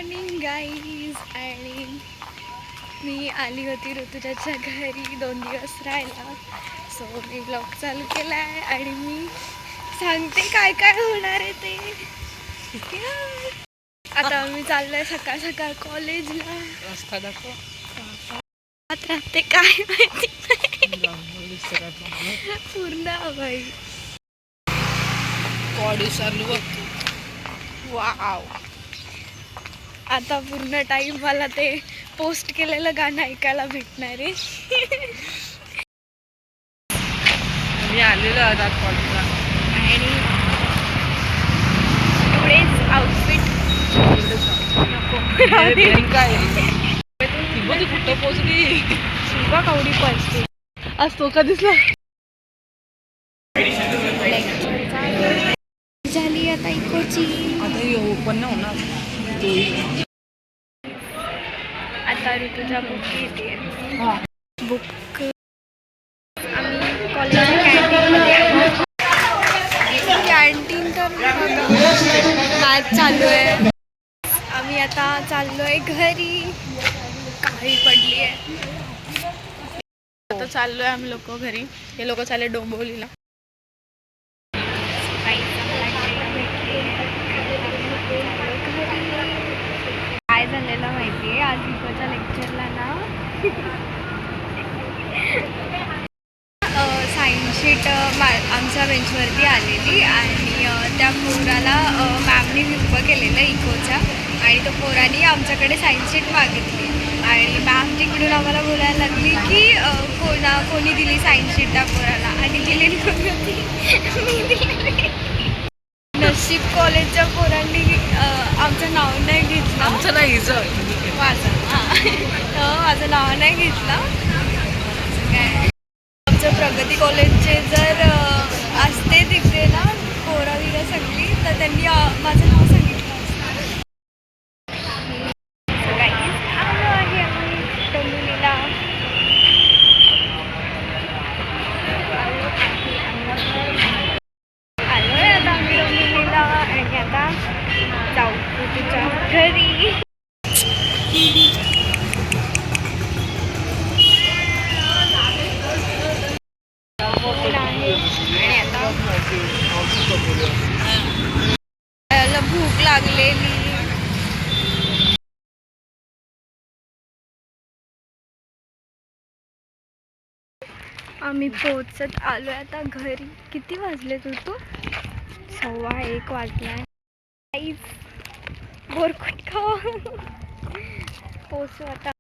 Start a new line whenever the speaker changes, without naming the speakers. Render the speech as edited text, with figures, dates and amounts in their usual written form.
Morning guys. आणि मी आली होती ऋतुजाच्या घरी 2 दिवस राहायला. सो मी ब्लॉग चालू केला आहे आणि मी सांगते काय काय होणार आहे ते. आता आम्ही चाललोय सकाळ सकाळ कॉलेजला.
रस्ता दाखव.
राहते काय माहिती पूर्ण बाई
कॉडी चालू.
वाव. आता पूर्ण टाइम मला ते पोस्ट केलेलं गाणं ऐकायला भेटणार आहे.
मी आलेलो आता कॉलेजला
आणि पुढेच आउटफिट
काय कुठं पोचली
शिवा कवडी पडते.
आज तो का दिसला.
झाली आता इकोची.
आता ओपन नाही होणार.
आता ऋतुजा बुक घेते. बुक आम्ही कॉलेजच्या कॅन्टीनमध्ये आलो. कॅन्टीन तर मॅच चालू आहे. आम्ही आता चाललो आहे घरी. काही पडली आहे.
आता चाललोय आम्ही लोक घरी. हे लोक चालले डोंबिवलीला.
काय झालेलं माहिती आहे आज इकोच्या लेक्चरला ना सायन्स शीट आमच्या बेंचवरती आलेली आणि त्या पोराला मॅमनी उभं केलेलं इकोच्या. आणि तो पोराने आमच्याकडे सायन्स शीट मागितली आणि मॅम तिकडून आम्हाला बोलायला लागली की कोणी दिली सायन्स शीट त्या पोराला. आणि दिलेली कोणी मी दिलेली. नशीब कॉलेजच्या पोरांनी आमचं नाव नाही घेतलं.
आमचं नाही
माझं नाव नाही घेतलं. काय आमच्या प्रगती कॉलेजचे जर असते तिथे ना पोरा विरा सगळी तर त्यांनी माझं नाव सांगितलं असतं. आलो आहे आम्ही डोंबिवलीला. आलो आहे आता आम्ही डोंबिवलीला आणि आता जाऊ तुझ्या घरी. आणि आता भूक लागलेली. आम्ही पोहोचत आलोय आता घरी. किती वाजले तू 1:15 वाजलाय. बोरकुट खाऊ. पोचू आता.